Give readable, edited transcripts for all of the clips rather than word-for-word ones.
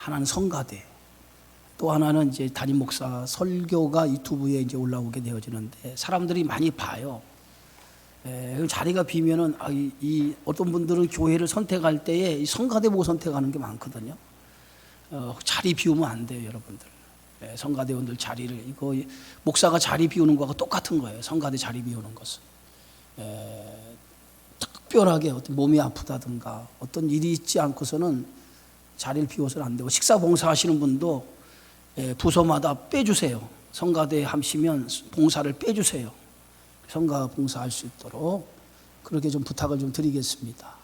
하나는 성가대, 또 하나는 이제 담임 목사 설교가 유튜브에 이제 올라오게 되어지는데 사람들이 많이 봐요. 자리가 비면은 어떤 분들은 교회를 선택할 때에 이 성가대 보고 선택하는 게 많거든요. 자리 비우면 안 돼요, 여러분들. 성가대원들 자리를, 이거 목사가 자리 비우는 거하고 똑같은 거예요. 성가대 자리 비우는 것은. 특별하게 어떤 몸이 아프다든가 어떤 일이 있지 않고서는 자리를 비워서는 안 되고, 식사 봉사하시는 분도 부서마다 빼주세요. 성가대 하시면 봉사를 빼주세요. 성가 봉사할 수 있도록 그렇게 좀 부탁을 좀 드리겠습니다.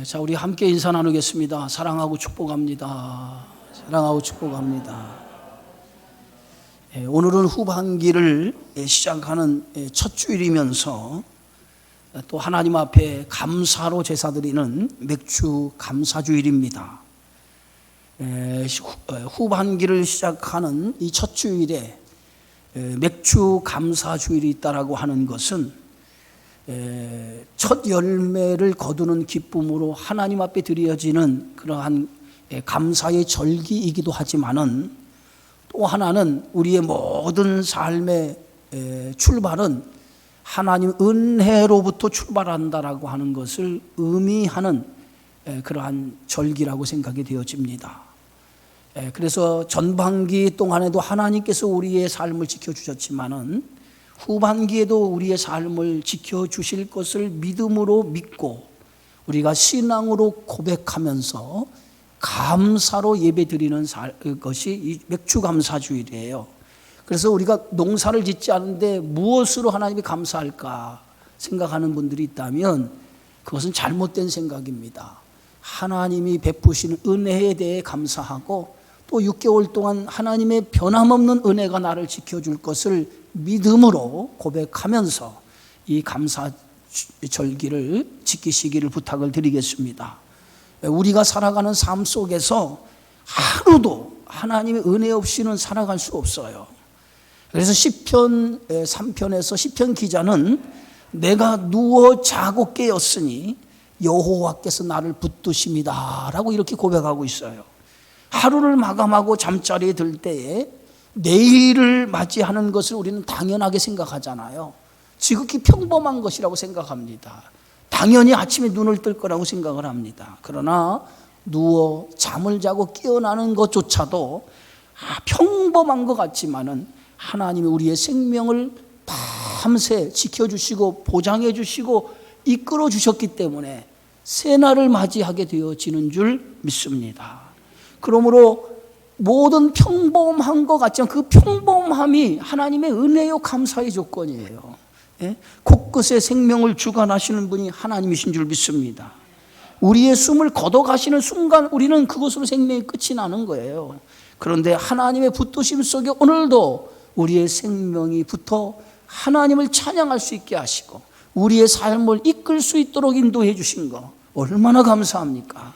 자, 우리 함께 인사 나누겠습니다. 사랑하고 축복합니다. 사랑하고 축복합니다. 오늘은 후반기를 시작하는 첫 주일이면서 또 하나님 앞에 감사로 제사드리는 맥주 감사주일입니다. 후반기를 시작하는 이 첫 주일에 맥주 감사주일이 있다라고 하는 것은 첫 열매를 거두는 기쁨으로 하나님 앞에 드려지는 그러한 감사의 절기이기도 하지만은, 또 하나는 우리의 모든 삶의 출발은 하나님 은혜로부터 출발한다라고 하는 것을 의미하는 그러한 절기라고 생각이 되어집니다. 그래서 전반기 동안에도 하나님께서 우리의 삶을 지켜주셨지만은 후반기에도 우리의 삶을 지켜주실 것을 믿음으로 믿고 우리가 신앙으로 고백하면서 감사로 예배드리는 것이 이 맥주감사주일이에요. 그래서 우리가 농사를 짓지 않는데 무엇으로 하나님이 감사할까 생각하는 분들이 있다면 그것은 잘못된 생각입니다. 하나님이 베푸시는 은혜에 대해 감사하고, 또 6개월 동안 하나님의 변함없는 은혜가 나를 지켜줄 것을 믿음으로 고백하면서 이 감사 절기를 지키시기를 부탁을 드리겠습니다. 우리가 살아가는 삶 속에서 하루도 하나님의 은혜 없이는 살아갈 수 없어요. 그래서 시편 3편에서 시편 기자는 내가 누워 자고 깨었으니 여호와께서 나를 붙드십니다 라고 이렇게 고백하고 있어요. 하루를 마감하고 잠자리에 들 때에 내일을 맞이하는 것을 우리는 당연하게 생각하잖아요. 지극히 평범한 것이라고 생각합니다. 당연히 아침에 눈을 뜰 거라고 생각을 합니다. 그러나 누워 잠을 자고 깨어나는 것조차도 평범한 것 같지만은 하나님이 우리의 생명을 밤새 지켜주시고 보장해 주시고 이끌어 주셨기 때문에 새날을 맞이하게 되어지는 줄 믿습니다. 그러므로 모든 평범한 것 같지만 그 평범함이 하나님의 은혜요 감사의 조건이에요. 곳곳에 생명을 주관하시는 분이 하나님이신 줄 믿습니다. 우리의 숨을 걷어가시는 순간 우리는 그것으로 생명의 끝이 나는 거예요. 그런데 하나님의 붙드심 속에 오늘도 우리의 생명이 붙어 하나님을 찬양할 수 있게 하시고 우리의 삶을 이끌 수 있도록 인도해 주신 거 얼마나 감사합니까?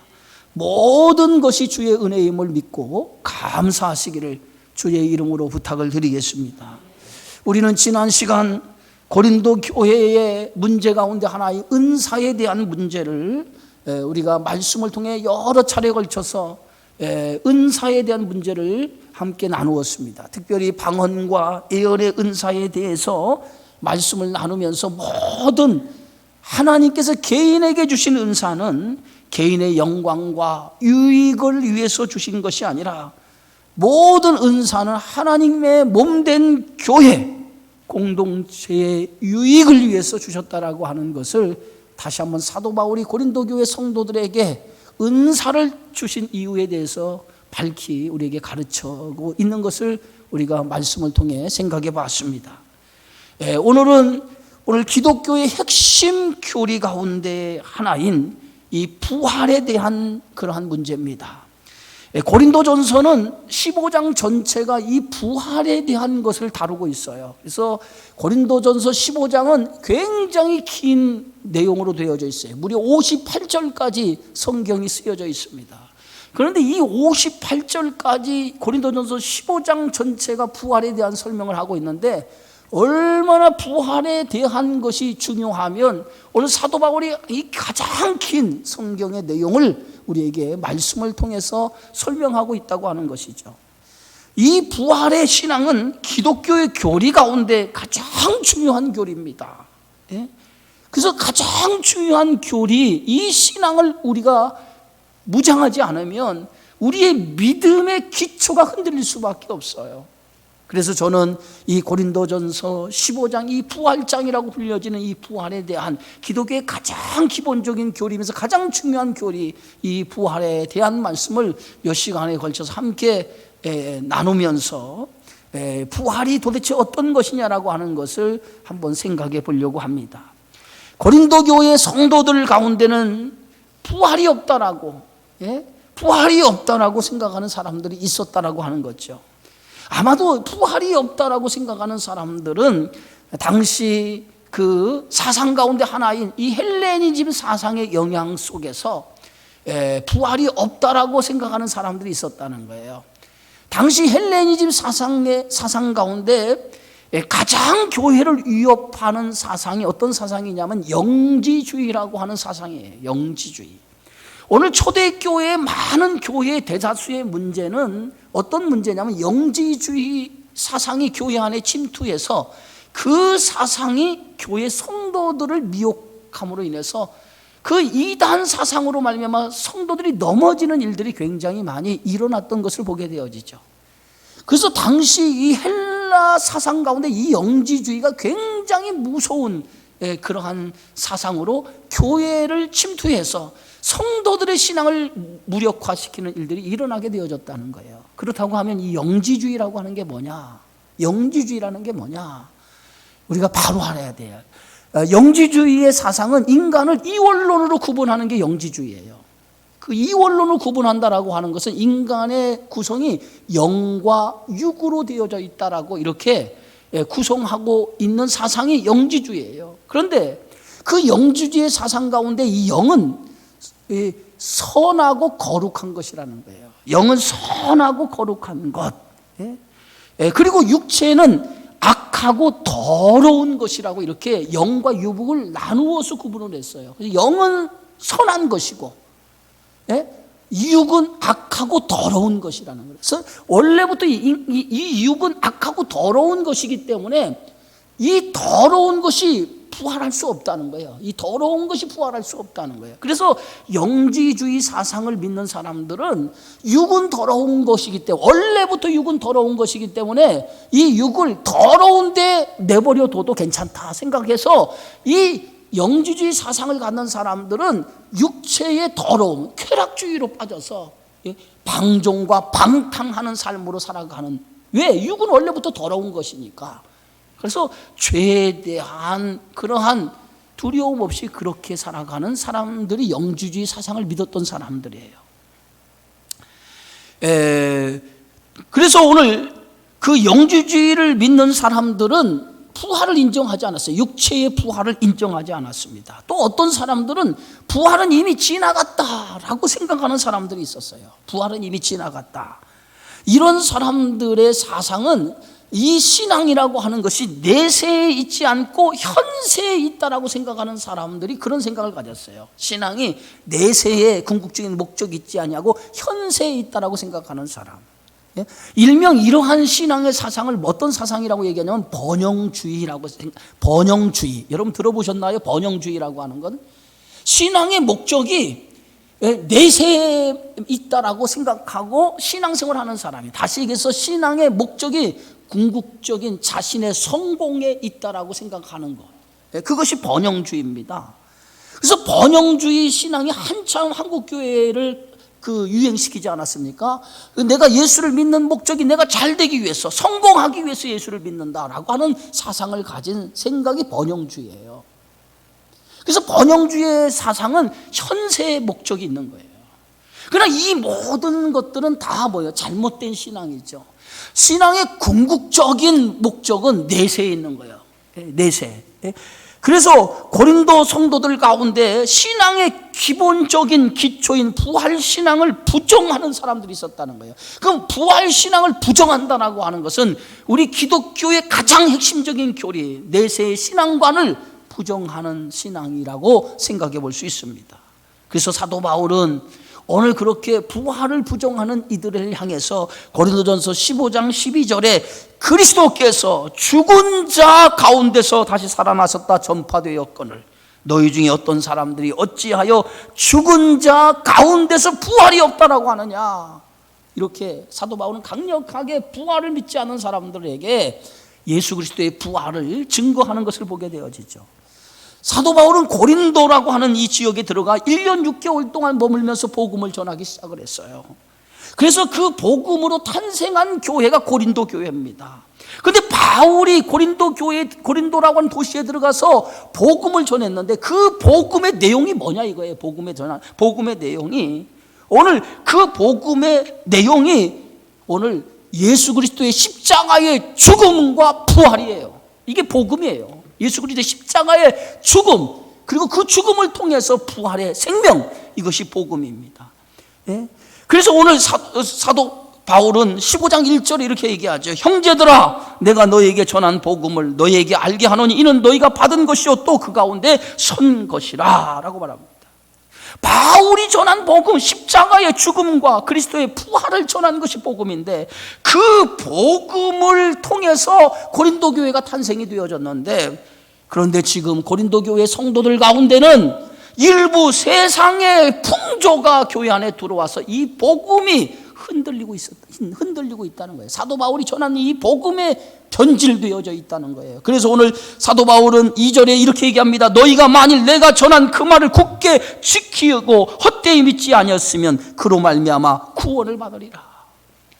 모든 것이 주의 은혜임을 믿고 감사하시기를 주의 이름으로 부탁을 드리겠습니다. 우리는 지난 시간 고린도 교회의 문제 가운데 하나의 은사에 대한 문제를 우리가 말씀을 통해 여러 차례에 걸쳐서 은사에 대한 문제를 함께 나누었습니다. 특별히 방언과 예언의 은사에 대해서 말씀을 나누면서 모든 하나님께서 개인에게 주신 은사는 개인의 영광과 유익을 위해서 주신 것이 아니라 모든 은사는 하나님의 몸된 교회 공동체의 유익을 위해서 주셨다라고 하는 것을 다시 한번 사도 바울이 고린도 교회 성도들에게 은사를 주신 이유에 대해서 밝히 우리에게 가르쳐고 있는 것을 우리가 말씀을 통해 생각해 봤습니다. 오늘 기독교의 핵심 교리 가운데 하나인 이 부활에 대한 그러한 문제입니다. 고린도전서는 15장 전체가 이 부활에 대한 것을 다루고 있어요. 그래서 고린도전서 15장은 굉장히 긴 내용으로 되어져 있어요. 무려 58절까지 성경이 쓰여져 있습니다. 그런데 이 58절까지 고린도전서 15장 전체가 부활에 대한 설명을 하고 있는데 얼마나 부활에 대한 것이 중요하면 오늘 사도 바울이 이 가장 긴 성경의 내용을 우리에게 말씀을 통해서 설명하고 있다고 하는 것이죠. 이 부활의 신앙은 기독교의 교리 가운데 가장 중요한 교리입니다. 예? 그래서 가장 중요한 교리, 이 신앙을 우리가 무장하지 않으면 우리의 믿음의 기초가 흔들릴 수밖에 없어요. 그래서 저는 이 고린도전서 15장, 이 부활장이라고 불려지는 이 부활에 대한 기독교의 가장 기본적인 교리면서 가장 중요한 교리, 이 부활에 대한 말씀을 몇 시간에 걸쳐서 함께 나누면서 부활이 도대체 어떤 것이냐라고 하는 것을 한번 생각해 보려고 합니다. 고린도 교회 성도들 가운데는 부활이 없다라고, 부활이 없다라고 생각하는 사람들이 있었다라고 하는 거죠. 아마도 부활이 없다라고 생각하는 사람들은 당시 그 사상 가운데 하나인 이 헬레니즘 사상의 영향 속에서 부활이 없다라고 생각하는 사람들이 있었다는 거예요. 당시 헬레니즘 사상 가운데 가장 교회를 위협하는 사상이 어떤 사상이냐면 영지주의라고 하는 사상이에요. 영지주의. 오늘 초대교회의 많은 교회의 대다수의 문제는 어떤 문제냐면 영지주의 사상이 교회 안에 침투해서 그 사상이 교회 성도들을 미혹함으로 인해서 그 이단 사상으로 말미암아 성도들이 넘어지는 일들이 굉장히 많이 일어났던 것을 보게 되어지죠. 그래서 당시 이 헬라 사상 가운데 이 영지주의가 굉장히 무서운 그러한 사상으로 교회를 침투해서 성도들의 신앙을 무력화시키는 일들이 일어나게 되어졌다는 거예요. 그렇다고 하면 이 영지주의라고 하는 게 뭐냐? 영지주의라는 게 뭐냐? 우리가 바로 알아야 돼요. 영지주의의 사상은 인간을 이원론으로 구분하는 게 영지주의예요. 그 이원론으로 구분한다라고 하는 것은 인간의 구성이 영과 육으로 되어져 있다라고 이렇게 구성하고 있는 사상이 영지주의예요. 그런데 그 영지주의의 사상 가운데 이 영은 선하고 거룩한 것이라는 거예요. 영은 선하고 거룩한 것. 그리고 육체는 악하고 더러운 것이라고 이렇게 영과 유복을 나누어서 구분을 했어요. 그래서 영은 선한 것이고, 육은 악하고 더러운 것이라는 거예요. 그래서 원래부터 이 육은 악하고 더러운 것이기 때문에 이 더러운 것이 부활할 수 없다는 거예요. 이 더러운 것이 부활할 수 없다는 거예요. 그래서 영지주의 사상을 믿는 사람들은 육은 더러운 것이기 때문에 원래부터 육은 더러운 것이기 때문에 이 육을 더러운데 내버려둬도 괜찮다 생각해서 이 영지주의 사상을 갖는 사람들은 육체의 더러움, 쾌락주의로 빠져서 방종과 방탕하는 삶으로 살아가는, 왜? 육은 원래부터 더러운 것이니까. 그래서 죄에 대한 그러한 두려움 없이 그렇게 살아가는 사람들이 영지주의 사상을 믿었던 사람들이에요. 그래서 오늘 그 영지주의를 믿는 사람들은 부활을 인정하지 않았어요. 육체의 부활을 인정하지 않았습니다. 또 어떤 사람들은 부활은 이미 지나갔다라고 생각하는 사람들이 있었어요. 부활은 이미 지나갔다. 이런 사람들의 사상은 이 신앙이라고 하는 것이 내세에 있지 않고 현세에 있다라고 생각하는 사람들이 그런 생각을 가졌어요. 신앙이 내세에 궁극적인 목적이 있지 않냐고 현세에 있다라고 생각하는 사람. 일명 이러한 신앙의 사상을 어떤 사상이라고 얘기하냐면 번영주의라고. 번영주의, 여러분 들어보셨나요? 번영주의라고 하는 건 신앙의 목적이 내세에 있다라고 생각하고 신앙생활을 하는 사람이, 다시 얘기해서 신앙의 목적이 궁극적인 자신의 성공에 있다라고 생각하는 것, 그것이 번영주의입니다. 그래서 번영주의 신앙이 한참 한국 교회를 유행시키지 않았습니까? 내가 예수를 믿는 목적이 내가 잘 되기 위해서, 성공하기 위해서 예수를 믿는다라고 하는 사상을 가진 생각이 번영주의예요. 그래서 번영주의의 사상은 현세의 목적이 있는 거예요. 그러나 이 모든 것들은 다 뭐예요? 잘못된 신앙이죠. 신앙의 궁극적인 목적은 내세에 있는 거예요. 내세. 그래서 고린도 성도들 가운데 신앙의 기본적인 기초인 부활신앙을 부정하는 사람들이 있었다는 거예요. 그럼 부활신앙을 부정한다라고 하는 것은 우리 기독교의 가장 핵심적인 교리, 내세의 신앙관을 부정하는 신앙이라고 생각해 볼 수 있습니다. 그래서 사도 바울은 오늘 그렇게 부활을 부정하는 이들을 향해서 고린도전서 15장 12절에 그리스도께서 죽은 자 가운데서 다시 살아나셨다 전파되었거늘 너희 중에 어떤 사람들이 어찌하여 죽은 자 가운데서 부활이 없다라고 하느냐. 이렇게 사도 바울은 강력하게 부활을 믿지 않는 사람들에게 예수 그리스도의 부활을 증거하는 것을 보게 되어지죠. 사도 바울은 고린도라고 하는 이 지역에 들어가 1년 6개월 동안 머물면서 복음을 전하기 시작을 했어요. 그래서 그 복음으로 탄생한 교회가 고린도 교회입니다. 그런데 바울이 고린도라고 하는 도시에 들어가서 복음을 전했는데 그 복음의 내용이 뭐냐 이거예요. 복음의 내용이 오늘 그 복음의 내용이 오늘 예수 그리스도의 십자가의 죽음과 부활이에요. 이게 복음이에요. 예수 그리스도의 십자가의 죽음, 그리고 그 죽음을 통해서 부활의 생명, 이것이 복음입니다. 예? 그래서 오늘 사도 바울은 15장 1절에 이렇게 얘기하죠. 형제들아, 내가 너에게 전한 복음을 너에게 알게 하노니 이는 너희가 받은 것이요 또 그 가운데 선 것이라 라고 말합니다. 바울이 전한 복음, 십자가의 죽음과 그리스도의 부활을 전한 것이 복음인데 그 복음을 통해서 고린도 교회가 탄생이 되어졌는데, 그런데 지금 고린도 교회 성도들 가운데는 일부 세상의 풍조가 교회 안에 들어와서 이 복음이 흔들리고 있다는 거예요. 사도 바울이 전한 이 복음에 변질되어져 있다는 거예요. 그래서 오늘 사도 바울은 2절에 이렇게 얘기합니다. 너희가 만일 내가 전한 그 말을 굳게 지키고 헛되이 믿지 아니었으면 그로 말미암아 구원을 받으리라.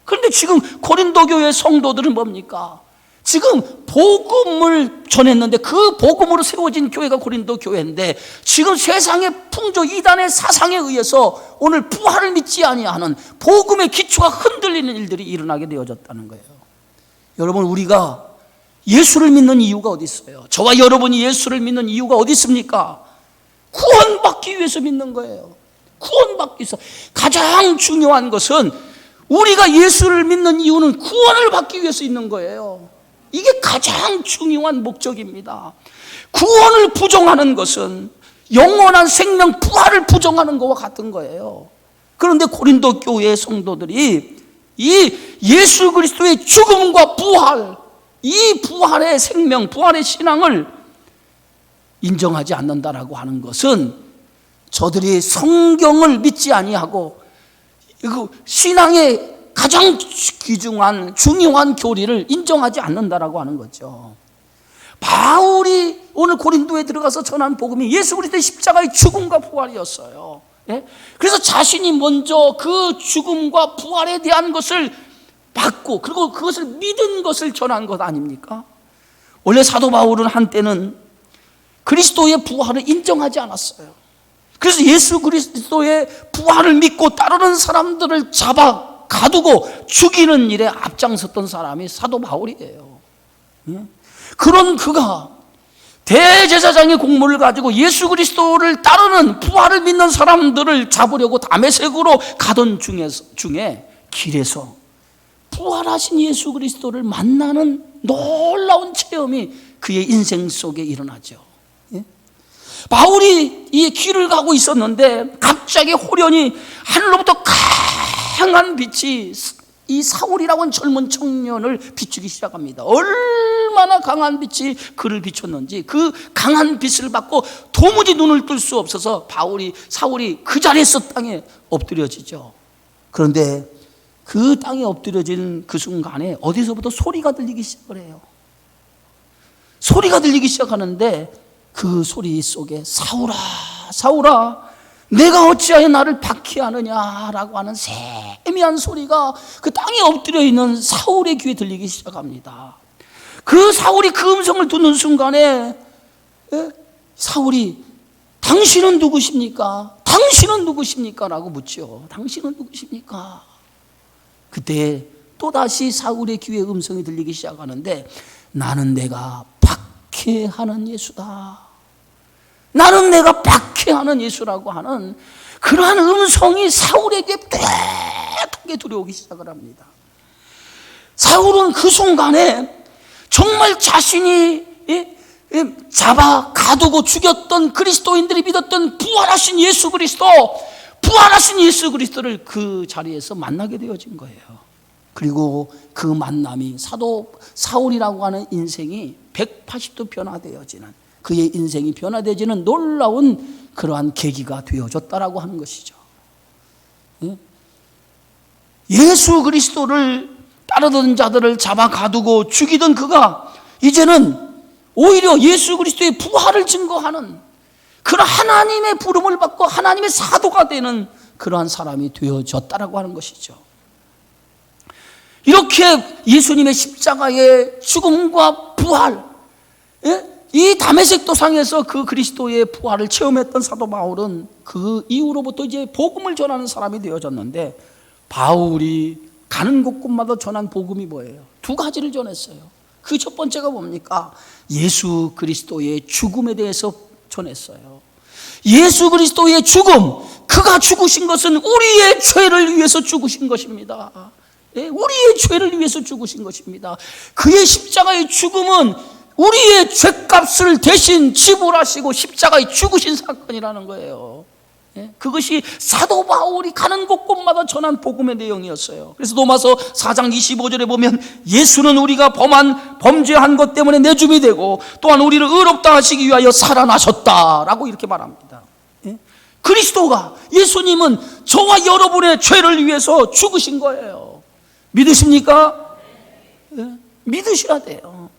그런데 지금 고린도 교회 성도들은 뭡니까? 지금 복음을 전했는데 그 복음으로 세워진 교회가 고린도 교회인데 지금 세상의 풍조 이단의 사상에 의해서 오늘 부활을 믿지 아니하는 복음의 기초가 흔들리는 일들이 일어나게 되어졌다는 거예요. 여러분, 우리가 예수를 믿는 이유가 어디 있어요? 저와 여러분이 예수를 믿는 이유가 어디 있습니까? 구원받기 위해서 믿는 거예요. 구원받기 위해서. 가장 중요한 것은 우리가 예수를 믿는 이유는 구원을 받기 위해서 있는 거예요. 이게 가장 중요한 목적입니다. 구원을 부정하는 것은 영원한 생명 부활을 부정하는 것과 같은 거예요. 그런데 고린도 교회의 성도들이 이 예수 그리스도의 죽음과 부활, 이 부활의 생명, 부활의 신앙을 인정하지 않는다라고 하는 것은 저들이 성경을 믿지 아니하고 신앙의 가장 중요한 교리를 인정하지 않는다라고 하는 거죠. 바울이 오늘 고린도에 들어가서 전한 복음이 예수 그리스도의 십자가의 죽음과 부활이었어요. 예? 그래서 자신이 먼저 그 죽음과 부활에 대한 것을 받고 그리고 그것을 믿은 것을 전한 것 아닙니까? 원래 사도 바울은 한때는 그리스도의 부활을 인정하지 않았어요. 그래서 예수 그리스도의 부활을 믿고 따르는 사람들을 잡아 가두고 죽이는 일에 앞장섰던 사람이 사도 바울이에요. 그런 그가 대제사장의 공무를 가지고 예수 그리스도를 따르는 부활을 믿는 사람들을 잡으려고 다메섹으로 가던 중에 길에서 부활하신 예수 그리스도를 만나는 놀라운 체험이 그의 인생 속에 일어나죠. 바울이 이 길을 가고 있었는데 갑자기 호련히 하늘로부터 강한 빛이 이 사울이라고 하는 젊은 청년을 비추기 시작합니다. 얼마나 강한 빛이 그를 비췄는지 그 강한 빛을 받고 도무지 눈을 뜰 수 없어서 사울이 그 자리에서 땅에 엎드려지죠. 그런데 그 땅에 엎드려진 그 순간에 어디서부터 소리가 들리기 시작을 해요. 소리가 들리기 시작하는데 그 소리 속에 사울아, 사울아, 내가 어찌하여 나를 박해하느냐라고 하는 세미한 소리가 그 땅에 엎드려 있는 사울의 귀에 들리기 시작합니다. 그 사울이 그 음성을 듣는 순간에 사울이 당신은 누구십니까? 당신은 누구십니까? 라고 묻죠. 당신은 누구십니까? 그때 또다시 사울의 귀에 음성이 들리기 시작하는데 나는 내가 박해하는 예수다. 나는 내가 박해하는 예수라고 하는 그러한 음성이 사울에게 뚜렷하게 들어오기 시작을 합니다. 사울은 그 순간에 정말 자신이 잡아 가두고 죽였던 그리스도인들이 믿었던 부활하신 예수 그리스도, 부활하신 예수 그리스도를 그 자리에서 만나게 되어진 거예요. 그리고 그 만남이 사도 사울이라고 하는 인생이 180도 변화되어지는, 그의 인생이 변화되어지는 놀라운 그러한 계기가 되어졌다라고 하는 것이죠. 예수 그리스도를 따르던 자들을 잡아 가두고 죽이던 그가 이제는 오히려 예수 그리스도의 부활을 증거하는 그런 하나님의 부름을 받고 하나님의 사도가 되는 그러한 사람이 되어졌다라고 하는 것이죠. 이렇게 예수님의 십자가의 죽음과 부활, 이 다메섹 도상에서 그 그리스도의 부활을 체험했던 사도 바울은 그 이후로부터 이제 복음을 전하는 사람이 되어졌는데, 바울이 가는 곳곳마다 전한 복음이 뭐예요? 두 가지를 전했어요. 그 첫 번째가 뭡니까? 예수 그리스도의 죽음에 대해서 전했어요. 예수 그리스도의 죽음, 그가 죽으신 것은 우리의 죄를 위해서 죽으신 것입니다. 우리의 죄를 위해서 죽으신 것입니다. 그의 십자가의 죽음은 우리의 죄값을 대신 지불하시고 십자가에 죽으신 사건이라는 거예요. 그것이 사도 바울이 가는 곳곳마다 전한 복음의 내용이었어요. 그래서 로마서 4장 25절에 보면 예수는 우리가 범죄한 것 때문에 내줌이 되고 또한 우리를 의롭다 하시기 위하여 살아나셨다라고 이렇게 말합니다. 그리스도가, 예수님은 저와 여러분의 죄를 위해서 죽으신 거예요. 믿으십니까? 믿으셔야 돼요.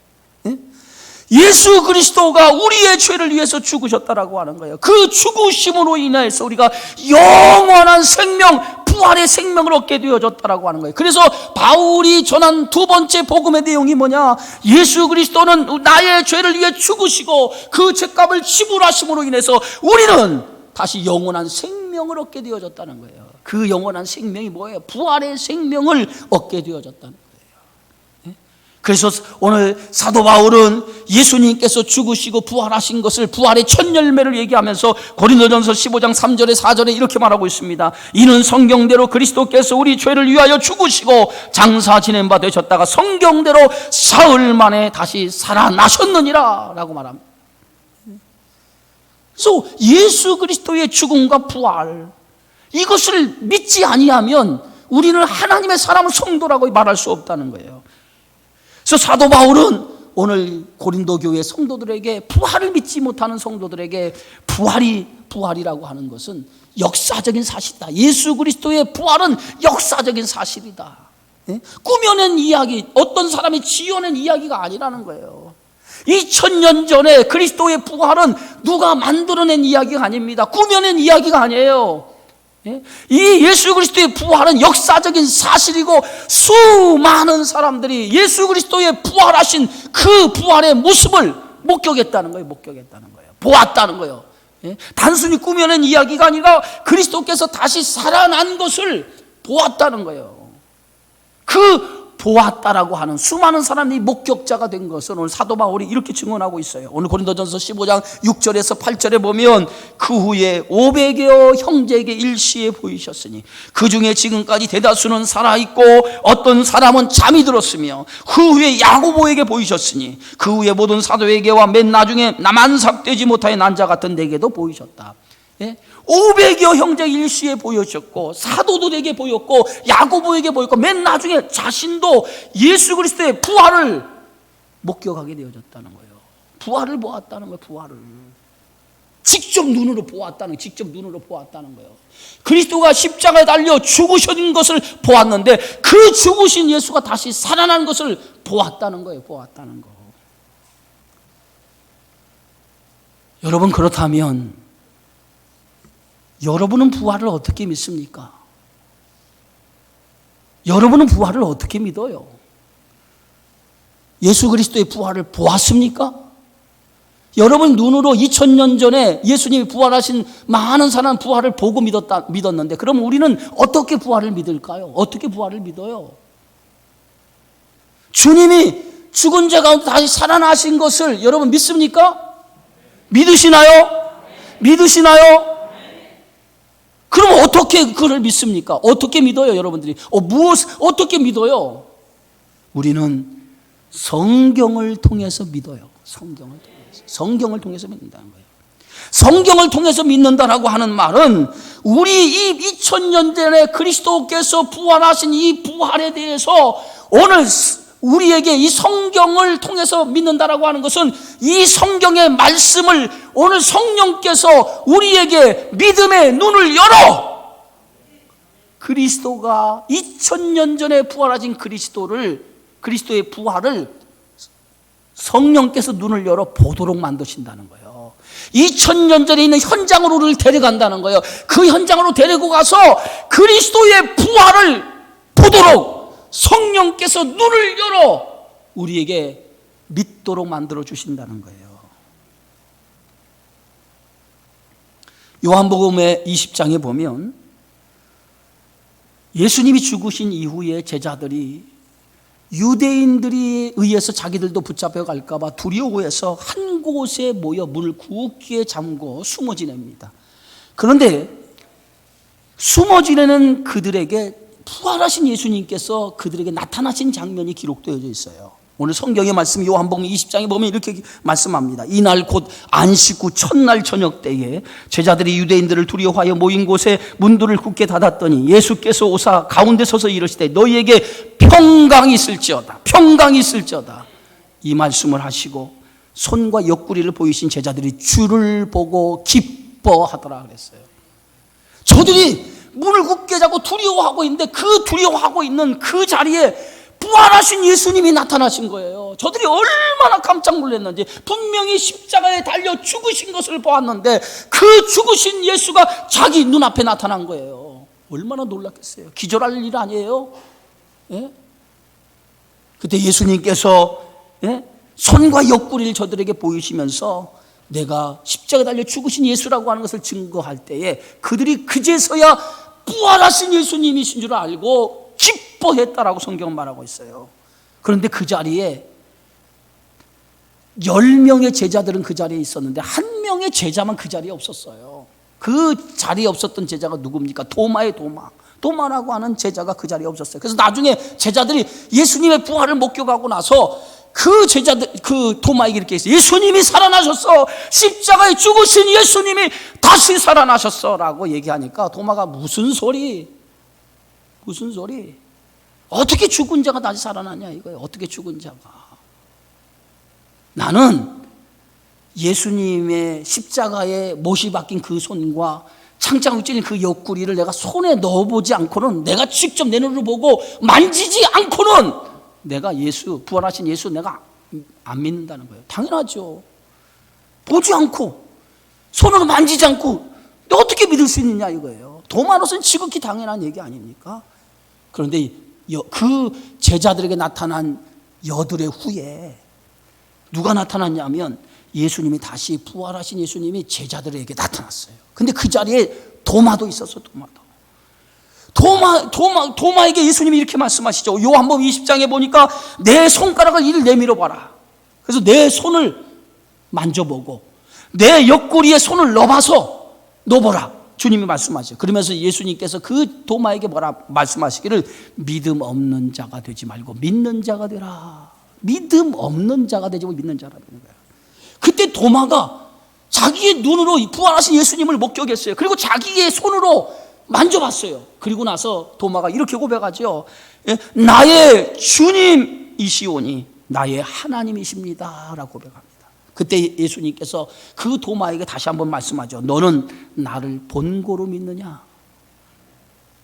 예수 그리스도가 우리의 죄를 위해서 죽으셨다라고 하는 거예요. 그 죽으심으로 인해서 우리가 영원한 생명, 부활의 생명을 얻게 되어졌다라고 하는 거예요. 그래서 바울이 전한 두 번째 복음의 내용이 뭐냐? 예수 그리스도는 나의 죄를 위해 죽으시고 그 죄값을 지불하심으로 인해서 우리는 다시 영원한 생명을 얻게 되어졌다는 거예요. 그 영원한 생명이 뭐예요? 부활의 생명을 얻게 되어졌다는 거예요. 그래서 오늘 사도 바울은 예수님께서 죽으시고 부활하신 것을, 부활의 첫 열매를 얘기하면서 고린도전서 15장 3절에 4절에 이렇게 말하고 있습니다. 이는 성경대로 그리스도께서 우리 죄를 위하여 죽으시고 장사 지낸 바 되셨다가 성경대로 사흘 만에 다시 살아나셨느니라 라고 말합니다. 그래서 예수 그리스도의 죽음과 부활, 이것을 믿지 아니하면 우리는 하나님의 사람 성도라고 말할 수 없다는 거예요. 그래서 사도 바울은 오늘 고린도 교회 성도들에게, 부활을 믿지 못하는 성도들에게 부활이라고 하는 것은 역사적인 사실이다. 예수 그리스도의 부활은 역사적인 사실이다. 꾸며낸 이야기, 어떤 사람이 지어낸 이야기가 아니라는 거예요. 2000년 전에 그리스도의 부활은 누가 만들어낸 이야기가 아닙니다. 꾸며낸 이야기가 아니에요. 이 예수 그리스도의 부활은 역사적인 사실이고, 수많은 사람들이 예수 그리스도의 부활하신 그 부활의 모습을 목격했다는 거예요. 보았다는 거예요. 단순히 꾸며낸 이야기가 아니라 그리스도께서 다시 살아난 것을 보았다는 거예요. 그 보았다라고 하는 수많은 사람이 목격자가 된 것은 오늘 사도 바울이 이렇게 증언하고 있어요. 오늘 고린도전서 15장 6절에서 8절에 보면 그 후에 500여 형제에게 일시에 보이셨으니 그 중에 지금까지 대다수는 살아있고 어떤 사람은 잠이 들었으며 그 후에 야고보에게 보이셨으니 그 후에 모든 사도에게와 맨 나중에 만삭되지 못하여 난 자 같은 내게도 보이셨다. 500여 형제 일시에 보여졌고 사도들에게 보였고 야고보에게 보였고 맨 나중에 자신도 예수 그리스도의 부활을 목격하게 되어졌다는 거예요. 부활을 보았다는 거예요. 부활을 직접 눈으로 보았다는 거예요. 그리스도가 십자가에 달려 죽으신 것을 보았는데 그 죽으신 예수가 다시 살아난 것을 보았다는 거예요. 여러분, 그렇다면 여러분은 부활을 어떻게 믿습니까? 여러분은 부활을 어떻게 믿어요? 예수 그리스도의 부활을 보았습니까? 여러분 눈으로 2000년 전에 예수님이 부활하신 많은 사람 부활을 보고 믿었는데 그럼 우리는 어떻게 부활을 믿을까요? 어떻게 부활을 믿어요? 주님이 죽은 자 가운데 다시 살아나신 것을 여러분 믿습니까? 믿으시나요? 그럼 어떻게 그걸 믿습니까? 어떻게 믿어요, 여러분들이? 어떻게 믿어요? 우리는 성경을 통해서 믿어요. 성경을 통해서 믿는다는 거예요. 성경을 통해서 믿는다라고 하는 말은 우리 이 2000년 전에 그리스도께서 부활하신 이 부활에 대해서 오늘 우리에게 이 성경을 통해서 믿는다라고 하는 것은 이 성경의 말씀을 오늘 성령께서 우리에게 믿음의 눈을 열어 그리스도가 2000년 전에 부활하신 그리스도의 부활을 성령께서 눈을 열어 보도록 만드신다는 거예요. 2000년 전에 있는 현장으로 우리를 데려간다는 거예요. 그 현장으로 데리고 가서 그리스도의 부활을 보도록 성령께서 눈을 열어 우리에게 믿도록 만들어 주신다는 거예요. 요한복음의 20장에 보면 예수님이 죽으신 이후에 제자들이 유대인들이 의해서 자기들도 붙잡혀 갈까 봐 두려워해서 한 곳에 모여 문을 굳게 잠고 숨어 지냅니다. 그런데 숨어 지내는 그들에게 부활하신 예수님께서 그들에게 나타나신 장면이 기록되어 있어요. 오늘 성경의 말씀 요한복음 20장에 보면 이렇게 말씀합니다. 이날 곧 안식 후 첫날 저녁 때에 제자들이 유대인들을 두려워하여 모인 곳에 문들을 굳게 닫았더니 예수께서 오사 가운데 서서 이르시되 너희에게 평강이 있을지어다, 평강이 있을지어다, 이 말씀을 하시고 손과 옆구리를 보이신 제자들이 주를 보고 기뻐하더라 그랬어요. 저들이 문을 굳게 잡고 두려워하고 있는데 그 두려워하고 있는 그 자리에 부활하신 예수님이 나타나신 거예요. 저들이 얼마나 깜짝 놀랐는지. 분명히 십자가에 달려 죽으신 것을 보았는데 그 죽으신 예수가 자기 눈앞에 나타난 거예요. 얼마나 놀랐겠어요. 기절할 일 아니에요. 예? 그때 예수님께서 손과 옆구리를 저들에게 보이시면서 내가 십자가에 달려 죽으신 예수라고 하는 것을 증거할 때에 그들이 그제서야 부활하신 예수님이신 줄 알고 기뻐했다라고 성경은 말하고 있어요. 그런데 그 자리에 10명의 제자들은 그 자리에 있었는데 한 명의 제자만 그 자리에 없었어요. 그 자리에 없었던 제자가 누굽니까? 도마라고 하는 제자가 그 자리에 없었어요. 그래서 나중에 제자들이 예수님의 부활을 목격하고 나서 그 도마에게 이렇게 했어요. 예수님이 살아나셨어. 십자가에 죽으신 예수님이 다시 살아나셨어 라고 얘기하니까 도마가 무슨 소리? 어떻게 죽은 자가 다시 살아나냐 이거예요. 어떻게 죽은 자가. 나는 예수님의 십자가에 못이 박힌 그 손과 창자국 찔린 그 옆구리를 내가 손에 넣어보지 않고는, 내가 직접 내 눈으로 보고 만지지 않고는 내가 부활하신 예수 내가 안 믿는다는 거예요. 당연하죠. 보지 않고 손으로 만지지 않고 어떻게 믿을 수 있느냐 이거예요. 도마로서는 지극히 당연한 얘기 아닙니까? 그런데 그 제자들에게 나타난 여들의 후에 누가 나타났냐면 예수님이 다시 부활하신 예수님이 제자들에게 나타났어요. 근데 그 자리에 도마도 있었어. 도마에게 예수님이 이렇게 말씀하시죠. 요한복음 20장에 보니까 내 손가락을 이를 내밀어 봐라. 그래서 내 손을 만져보고 내 옆구리에 손을 넣어보라. 주님이 말씀하시죠. 그러면서 예수님께서 그 도마에게 뭐라 말씀하시기를 믿음 없는 자가 되지 말고 믿는 자가 되라. 믿음 없는 자가 되지 말고 믿는 자라 되는 거예요. 그때 도마가 자기의 눈으로 부활하신 예수님을 목격했어요. 그리고 자기의 손으로 만져봤어요. 그리고 나서 도마가 이렇게 고백하죠. 나의 주님이시오니 나의 하나님이십니다 라고 고백합니다. 그때 예수님께서 그 도마에게 다시 한번 말씀하죠. 너는 나를 본고로 믿느냐?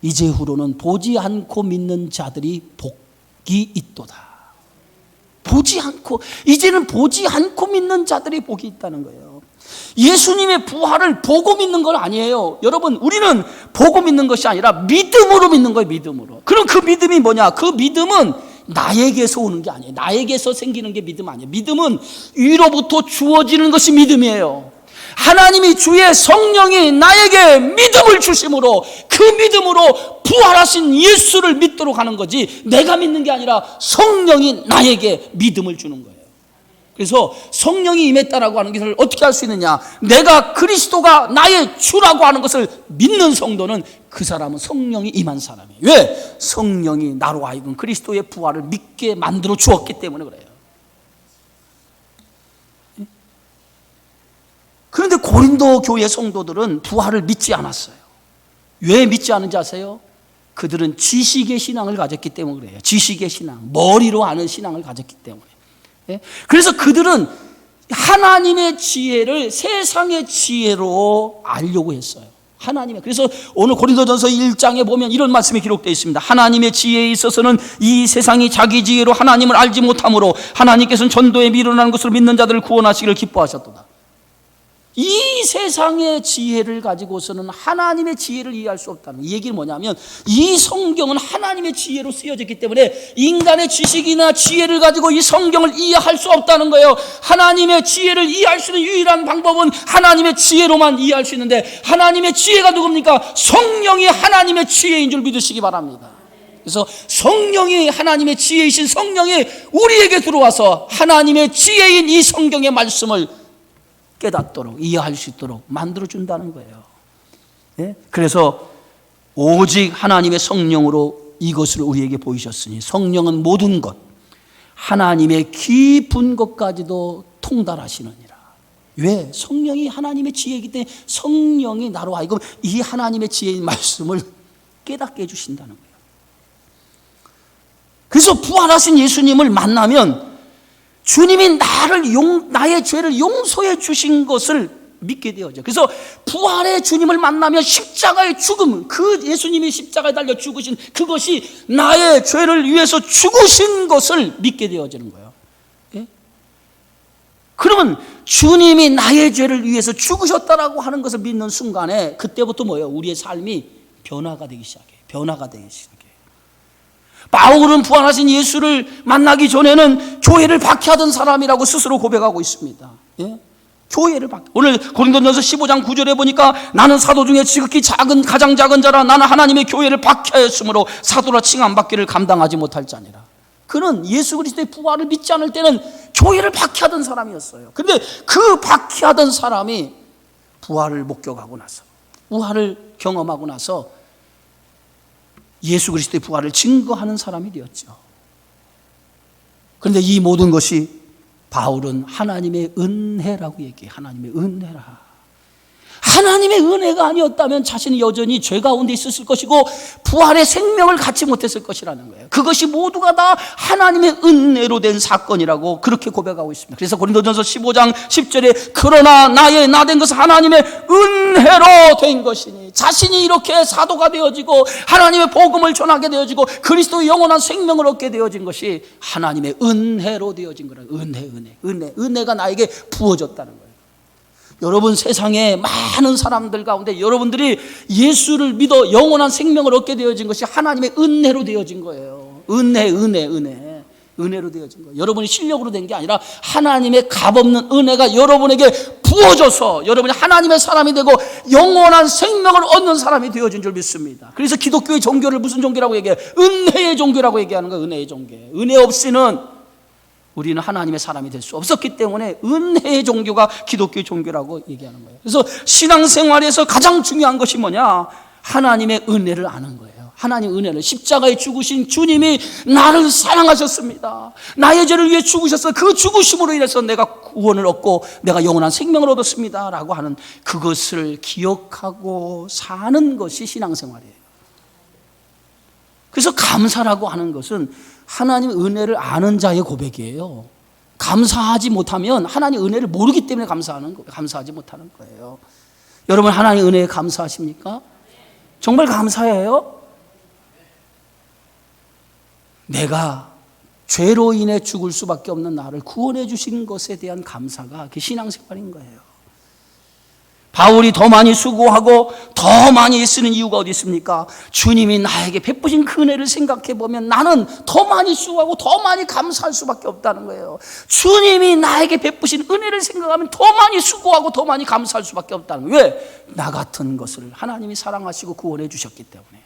이제후로는 보지 않고 믿는 자들이 복이 있도다. 이제는 보지 않고 믿는 자들이 복이 있다는 거예요. 예수님의 부활을 보고 믿는 건 아니에요. 여러분, 우리는 보고 믿는 것이 아니라 믿음으로 믿는 거예요. 믿음으로. 그럼 그 믿음이 뭐냐? 그 믿음은 나에게서 오는 게 아니에요. 나에게서 생기는 게 믿음 아니에요. 믿음은 위로부터 주어지는 것이 믿음이에요. 하나님이 주의 성령이 나에게 믿음을 주심으로 그 믿음으로 부활하신 예수를 믿도록 하는 거지, 내가 믿는 게 아니라 성령이 나에게 믿음을 주는 거예요. 그래서 성령이 임했다라고 하는 것을 어떻게 할 수 있느냐? 내가 그리스도가 나의 주라고 하는 것을 믿는 성도는 그 사람은 성령이 임한 사람이에요. 왜? 성령이 나로 하여금 그리스도의 부활을 믿게 만들어 주었기 때문에 그래요. 그런데 고린도 교회 성도들은 부활을 믿지 않았어요. 왜 믿지 않은지 아세요? 그들은 지식의 신앙을 가졌기 때문에 그래요. 지식의 신앙, 머리로 아는 신앙을 가졌기 때문에. 예? 그래서 그들은 하나님의 지혜를 세상의 지혜로 알려고 했어요. 하나님의. 그래서 오늘 고린도전서 1장에 보면 이런 말씀이 기록되어 있습니다. 하나님의 지혜에 있어서는 이 세상이 자기 지혜로 하나님을 알지 못하므로 하나님께서는 전도에 미련한 것으로 믿는 자들을 구원하시기를 기뻐하셨도다. 이 세상의 지혜를 가지고서는 하나님의 지혜를 이해할 수 없다는 이 얘기는 뭐냐면, 이 성경은 하나님의 지혜로 쓰여졌기 때문에 인간의 지식이나 지혜를 가지고 이 성경을 이해할 수 없다는 거예요. 하나님의 지혜를 이해할 수 있는 유일한 방법은 하나님의 지혜로만 이해할 수 있는데, 하나님의 지혜가 누굽니까? 성령이 하나님의 지혜인 줄 믿으시기 바랍니다. 그래서 성령이, 하나님의 지혜이신 성령이 우리에게 들어와서 하나님의 지혜인 이 성경의 말씀을 깨닫도록, 이해할 수 있도록 만들어준다는 거예요. 예? 그래서 오직 하나님의 성령으로 이것을 우리에게 보이셨으니, 성령은 모든 것, 하나님의 깊은 것까지도 통달하시느니라. 왜? 성령이 하나님의 지혜이기 때문에 성령이 나로 하여금 이 하나님의 지혜의 말씀을 깨닫게 해주신다는 거예요. 그래서 부활하신 예수님을 만나면 주님이 나의 죄를 용서해 주신 것을 믿게 되어져. 그래서 부활의 주님을 만나면 십자가의 죽음, 그 예수님이 십자가에 달려 죽으신 그것이 나의 죄를 위해서 죽으신 것을 믿게 되어지는 거예요. 예? 그러면 주님이 나의 죄를 위해서 죽으셨다라고 하는 것을 믿는 순간에 그때부터 뭐예요? 우리의 삶이 변화가 되기 시작해요. 변화가 되기 시작해요. 바울은 부활하신 예수를 만나기 전에는 교회를 박해하던 사람이라고 스스로 고백하고 있습니다. 예? 교회를 오늘 고린도전서 15장 9절에 보니까 나는 사도 중에 지극히 가장 작은 자라 나는 하나님의 교회를 박해하였으므로 사도라 칭함받기를 감당하지 못할 자니라. 그는 예수 그리스도의 부활을 믿지 않을 때는 교회를 박해하던 사람이었어요. 그런데 그 박해하던 사람이 부활을 목격하고 나서, 부활을 경험하고 나서 예수 그리스도의 부활을 증거하는 사람이 되었죠. 그런데 이 모든 것이 바울은 하나님의 은혜라고 얘기해요. 하나님의 은혜라. 하나님의 은혜가 아니었다면 자신이 여전히 죄 가운데 있었을 것이고 부활의 생명을 갖지 못했을 것이라는 거예요. 그것이 모두가 다 하나님의 은혜로 된 사건이라고 그렇게 고백하고 있습니다. 그래서 고린도전서 15장 10절에 그러나 나의 나된 것은 하나님의 은혜로 된 것이니, 자신이 이렇게 사도가 되어지고 하나님의 복음을 전하게 되어지고 그리스도의 영원한 생명을 얻게 되어진 것이 하나님의 은혜로 되어진 거라. 은혜가 나에게 부어졌다는 거예요. 여러분, 세상에 많은 사람들 가운데 여러분들이 예수를 믿어 영원한 생명을 얻게 되어진 것이 하나님의 은혜로 되어진 거예요. 은혜로 되어진 거예요. 여러분이 실력으로 된 게 아니라 하나님의 값없는 은혜가 여러분에게 부어져서 여러분이 하나님의 사람이 되고 영원한 생명을 얻는 사람이 되어진 줄 믿습니다. 그래서 기독교의 종교를 무슨 종교라고 얘기해요? 은혜의 종교라고 얘기하는 거예요. 은혜의 종교. 은혜 없이는 우리는 하나님의 사람이 될 수 없었기 때문에 은혜의 종교가 기독교의 종교라고 얘기하는 거예요. 그래서 신앙생활에서 가장 중요한 것이 뭐냐? 하나님의 은혜를 아는 거예요. 하나님의 은혜를, 십자가에 죽으신 주님이 나를 사랑하셨습니다. 나의 죄를 위해 죽으셔서 그 죽으심으로 인해서 내가 구원을 얻고 내가 영원한 생명을 얻었습니다 라고 하는 그것을 기억하고 사는 것이 신앙생활이에요. 그래서 감사라고 하는 것은 하나님의 은혜를 아는 자의 고백이에요. 감사하지 못하면 하나님의 은혜를 모르기 때문에 감사하지 못하는 거예요. 여러분, 하나님의 은혜에 감사하십니까? 정말 감사해요? 내가 죄로 인해 죽을 수밖에 없는 나를 구원해 주신 것에 대한 감사가 그 신앙생활인 거예요. 바울이 더 많이 수고하고 더 많이 쓰는 이유가 어디 있습니까? 주님이 나에게 베푸신 그 은혜를 생각해 보면 나는 더 많이 수고하고 더 많이 감사할 수밖에 없다는 거예요. 주님이 나에게 베푸신 은혜를 생각하면 더 많이 수고하고 더 많이 감사할 수밖에 없다는 거예요. 왜? 나 같은 것을 하나님이 사랑하시고 구원해 주셨기 때문에.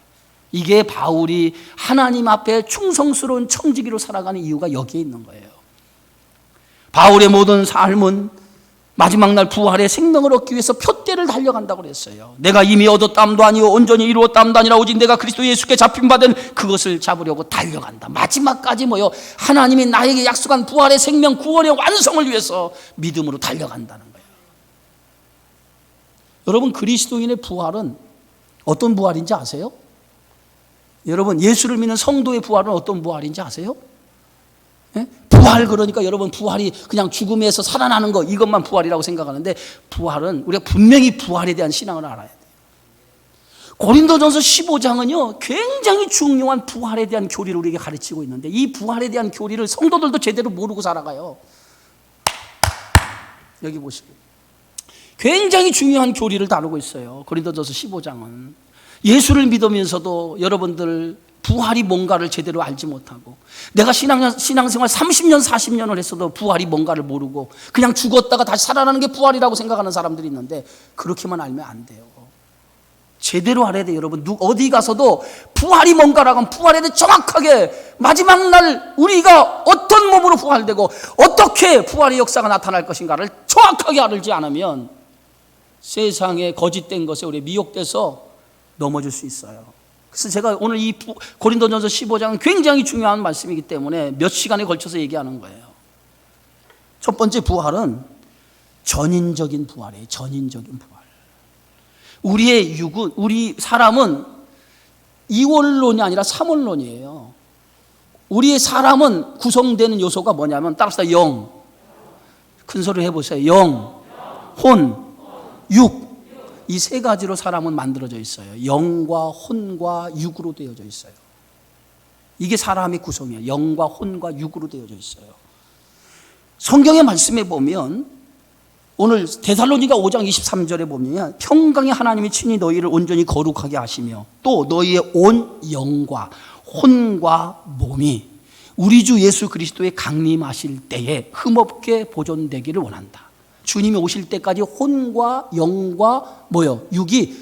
이게 바울이 하나님 앞에 충성스러운 청지기로 살아가는 이유가 여기에 있는 거예요. 바울의 모든 삶은 마지막 날 부활의 생명을 얻기 위해서 표대를 달려간다고 그랬어요. 내가 이미 얻었담도 아니요 온전히 이루었담도 아니라 오직 내가 그리스도 예수께 잡힌바된 그것을 잡으려고 달려간다. 마지막까지 뭐요? 하나님이 나에게 약속한 부활의 생명, 구원의 완성을 위해서 믿음으로 달려간다는 거예요. 여러분, 그리스도인의 부활은 어떤 부활인지 아세요? 여러분, 예수를 믿는 성도의 부활은 어떤 부활인지 아세요? 예? 부활, 그러니까 여러분, 부활이 그냥 죽음에서 살아나는 거, 이것만 부활이라고 생각하는데, 부활은 우리가 분명히 부활에 대한 신앙을 알아야 돼요. 고린도전서 15장은요 굉장히 중요한 부활에 대한 교리를 우리에게 가르치고 있는데, 이 부활에 대한 교리를 성도들도 제대로 모르고 살아가요. 여기 보시고 굉장히 중요한 교리를 다루고 있어요. 고린도전서 15장은 예수를 믿으면서도 여러분들 부활이 뭔가를 제대로 알지 못하고, 내가 신앙생활 30년 40년을 했어도 부활이 뭔가를 모르고 그냥 죽었다가 다시 살아나는 게 부활이라고 생각하는 사람들이 있는데, 그렇게만 알면 안 돼요. 제대로 알아야 돼요. 여러분, 어디 가서도 부활이 뭔가라고 하면 부활에 대해 정확하게 마지막 날 우리가 어떤 몸으로 부활되고 어떻게 부활의 역사가 나타날 것인가를 정확하게 알지 않으면 세상에 거짓된 것에 우리 미혹돼서 넘어질 수 있어요. 그래서 제가 오늘 이 고린도전서 15장은 굉장히 중요한 말씀이기 때문에 몇 시간에 걸쳐서 얘기하는 거예요. 첫 번째 부활은 전인적인 부활이에요. 전인적인 부활. 우리의 육은, 우리 사람은 이원론이 아니라 삼원론이에요. 우리의 사람은 구성되는 요소가 뭐냐면, 따라서 영, 큰 소리로 해보세요. 영, 혼, 육. 이 세 가지로 사람은 만들어져 있어요. 영과 혼과 육으로 되어져 있어요. 이게 사람의 구성이에요. 영과 혼과 육으로 되어져 있어요. 성경의 말씀에 보면, 오늘 데살로니가 5장 23절에 보면 평강의 하나님이 친히 너희를 온전히 거룩하게 하시며 또 너희의 온 영과 혼과 몸이 우리 주 예수 그리스도의 강림하실 때에 흠없게 보존되기를 원한다. 주님이 오실 때까지 혼과 영과 육이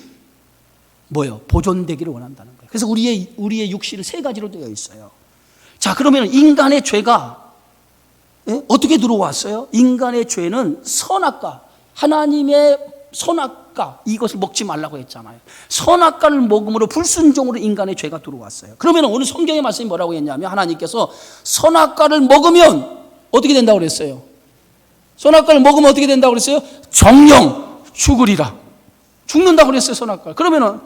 보존되기를 원한다는 거예요. 그래서 우리의 육신은 세 가지로 되어 있어요. 자, 그러면 인간의 죄가 어떻게 들어왔어요? 인간의 죄는 선악과, 하나님의 선악과, 이것을 먹지 말라고 했잖아요. 선악과를 먹음으로 불순종으로 인간의 죄가 들어왔어요. 그러면 오늘 성경의 말씀이 뭐라고 했냐면, 하나님께서 선악과를 먹으면 어떻게 된다고 그랬어요? 선악과를 먹으면 어떻게 된다고 그랬어요? 정령 죽으리라. 죽는다고 그랬어요, 선악과. 그러면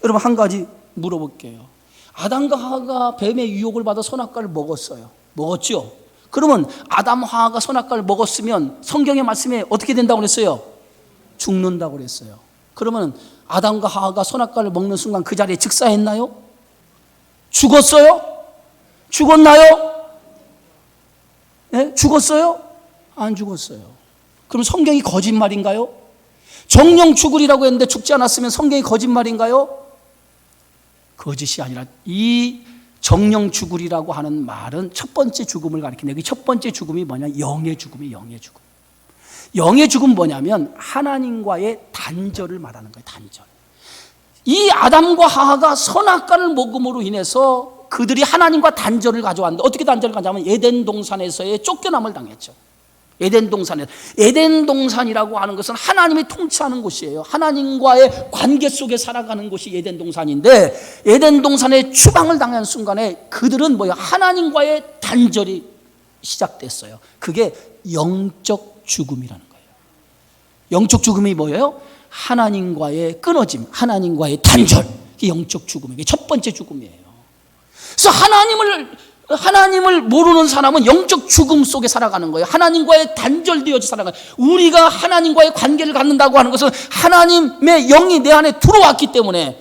여러분, 한 가지 물어볼게요. 아담과 하와가 뱀의 유혹을 받아 선악과를 먹었어요. 먹었죠? 그러면 아담, 하와가 선악과를 먹었으면 성경의 말씀에 어떻게 된다고 그랬어요? 죽는다고 그랬어요. 그러면 아담과 하와가 선악과를 먹는 순간 그 자리에 즉사했나요? 죽었어요? 죽었나요? 네? 죽었어요? 안 죽었어요. 그럼 성경이 거짓말인가요? 정령 죽으리라고 했는데 죽지 않았으면 성경이 거짓말인가요? 거짓이 아니라, 이 정령 죽으리라고 하는 말은 첫 번째 죽음을 가리키는데, 여기 첫 번째 죽음이 뭐냐? 영의 죽음이 영의 죽음. 영의 죽음 뭐냐면 하나님과의 단절을 말하는 거예요. 단절. 이 아담과 하와가 선악과를 먹음으로 인해서 그들이 하나님과 단절을 가져왔는데, 어떻게 단절을 가져왔냐면 에덴 동산에서의 쫓겨남을 당했죠. 에덴 동산이라고 하는 것은 하나님이 통치하는 곳이에요. 하나님과의 관계 속에 살아가는 곳이 에덴 동산인데, 에덴 동산에 추방을 당한 순간에 그들은 하나님과의 단절이 시작됐어요. 그게 영적 죽음이라는 거예요. 영적 죽음이 뭐예요? 하나님과의 끊어짐, 하나님과의 단절. 이게 영적 죽음이에요. 이게 첫 번째 죽음이에요. 그래서 하나님을 모르는 사람은 영적 죽음 속에 살아가는 거예요. 하나님과의 단절되어져 살아가는 거예요. 우리가 하나님과의 관계를 갖는다고 하는 것은 하나님의 영이 내 안에 들어왔기 때문에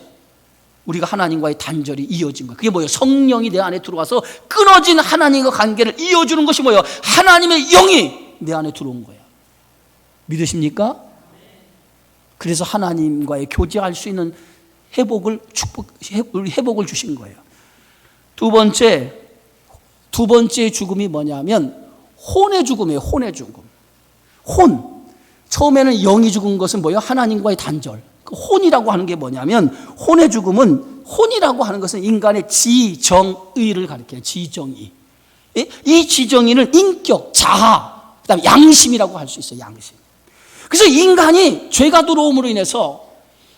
우리가 하나님과의 단절이 이어진 거예요. 그게 뭐예요? 성령이 내 안에 들어와서 끊어진 하나님과 관계를 이어주는 것이 뭐예요? 하나님의 영이 내 안에 들어온 거예요. 믿으십니까? 그래서 하나님과의 교제할 수 있는 회복을 주신 거예요. 두 번째 죽음이 뭐냐면 혼의 죽음이에요. 혼의 죽음. 처음에는 영이 죽은 것은 뭐예요? 하나님과의 단절. 그 혼이라고 하는 게 뭐냐면, 혼의 죽음은, 혼이라고 하는 것은 인간의 지정의를 가리켜요. 지정의. 이 지정의는 인격, 자아, 그다음에 양심이라고 할 수 있어요. 양심. 그래서 인간이 죄가 들어옴으로 인해서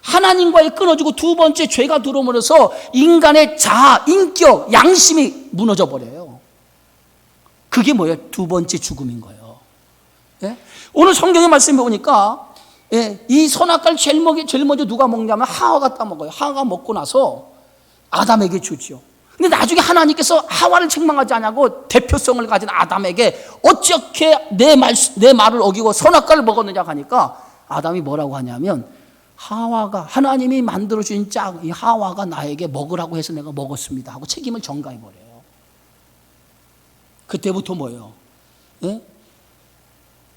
하나님과의 끊어지고, 두 번째 죄가 들어옴으로 해서 인간의 자아, 인격, 양심이 무너져 버려요. 그게 뭐예요? 두 번째 죽음인 거예요. 예? 오늘 성경의 말씀에 보니까 예, 이 선악과를 제일 먼저 누가 먹냐면 하와가 따먹어요. 하와가 먹고 나서 아담에게 주죠. 근데 나중에 하나님께서 하와를 책망하지 않냐고 대표성을 가진 아담에게 어떻게 내 말을 어기고 선악과를 먹었느냐 하니까 아담이 뭐라고 하냐면 하와가 하나님이 만들어주신 이 하와가 나에게 먹으라고 해서 내가 먹었습니다 하고 책임을 전가해버려요. 그때부터 뭐예요? 예?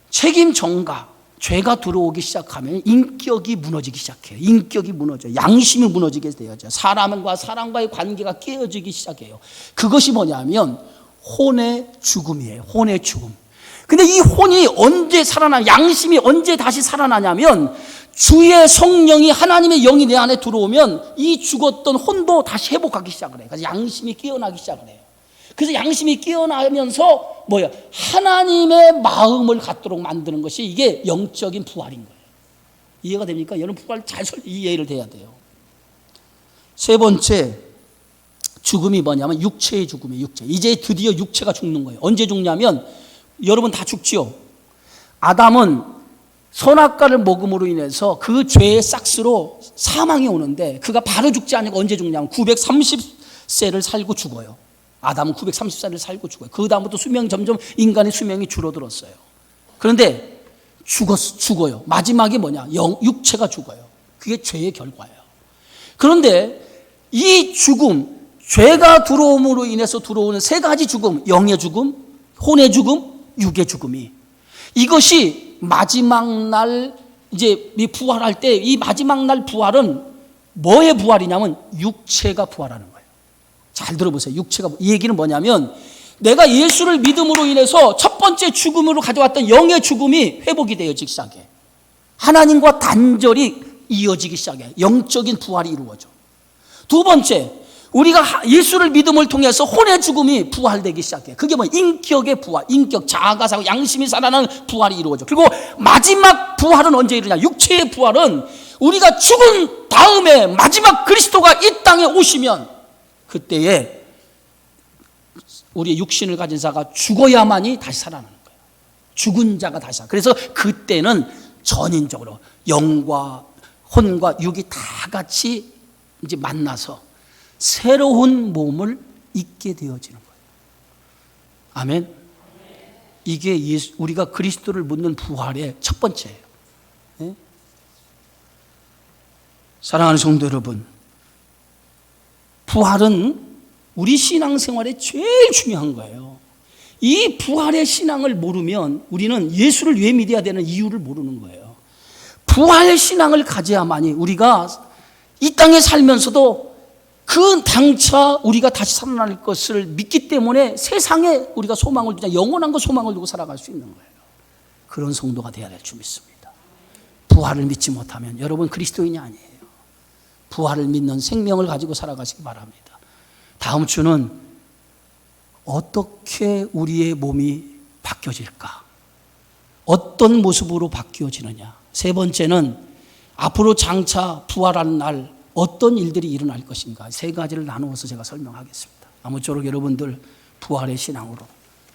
책임 전가. 죄가 들어오기 시작하면 인격이 무너지기 시작해요. 인격이 무너져요. 양심이 무너지게 되어져. 사람과의 관계가 깨어지기 시작해요. 그것이 뭐냐면 혼의 죽음이에요. 혼의 죽음. 근데 이 혼이 언제 양심이 언제 다시 살아나냐면 주의 성령이 하나님의 영이 내 안에 들어오면 이 죽었던 혼도 다시 회복하기 시작을 해요. 그래서 양심이 깨어나기 시작을 해요. 그래서 양심이 깨어나면서 하나님의 마음을 갖도록 만드는 것이 이게 영적인 부활인 거예요. 이해가 됩니까? 여러분 부활 잘 이해를 해야 돼요. 세 번째 죽음이 뭐냐면 육체의 죽음이에요. 육체. 이제 드디어 육체가 죽는 거예요. 언제 죽냐면 여러분 다 죽지요. 아담은 선악과를 먹음으로 인해서 그 죄의 싹스로 사망이 오는데 그가 바로 죽지 않고 언제 죽냐면 930세를 살고 죽어요. 아담은 930세를 살고 죽어요. 그 다음부터 점점 인간의 수명이 줄어들었어요. 그런데 죽어요. 마지막이 뭐냐? 육체가 죽어요. 그게 죄의 결과예요. 그런데 이 죽음, 죄가 들어옴으로 인해서 들어오는 세 가지 죽음, 영의 죽음, 혼의 죽음, 육의 죽음이 이것이 마지막 날 이제 부활할 때 이 마지막 날 부활은 뭐의 부활이냐면 육체가 부활하는 거예요. 잘 들어보세요. 이 얘기는 뭐냐면 내가 예수를 믿음으로 인해서 첫 번째 죽음으로 가져왔던 영의 죽음이 회복이 되어지기 시작해. 하나님과 단절이 이어지기 시작해. 영적인 부활이 이루어져. 두 번째, 우리가 예수를 믿음을 통해서 혼의 죽음이 부활되기 시작해. 그게 인격의 부활, 인격, 자아가 살고 양심이 살아나는 부활이 이루어져. 그리고 마지막 부활은 언제 이루냐? 육체의 부활은 우리가 죽은 다음에 마지막 그리스도가 이 땅에 오시면 그때에 우리의 육신을 가진 자가 죽어야만이 다시 살아나는 거예요. 죽은 자가 다시 살아. 그래서 그때는 전인적으로 영과 혼과 육이 다 같이 이제 만나서 새로운 몸을 입게 되어지는 거예요. 아멘. 이게 우리가 그리스도를 묻는 부활의 첫 번째예요. 네? 사랑하는 성도 여러분, 부활은 우리 신앙생활에 제일 중요한 거예요. 이 부활의 신앙을 모르면 우리는 예수를 왜 믿어야 되는 이유를 모르는 거예요. 부활의 신앙을 가져야만이 우리가 이 땅에 살면서도 그 당차 우리가 다시 살아날 것을 믿기 때문에 세상에 우리가 소망을 두자 영원한 거 소망을 두고 살아갈 수 있는 거예요. 그런 성도가 되어야 될 줄 믿습니다. 부활을 믿지 못하면 여러분 그리스도인이 아니에요. 부활을 믿는 생명을 가지고 살아가시기 바랍니다. 다음 주는 어떻게 우리의 몸이 바뀌어질까? 어떤 모습으로 바뀌어지느냐? 세 번째는 앞으로 장차 부활하는 날 어떤 일들이 일어날 것인가? 세 가지를 나누어서 제가 설명하겠습니다. 아무쪼록 여러분들 부활의 신앙으로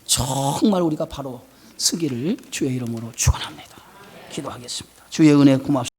정말 우리가 바로 서기를 주의 이름으로 축원합니다. 기도하겠습니다. 주의 은혜 고맙습니다.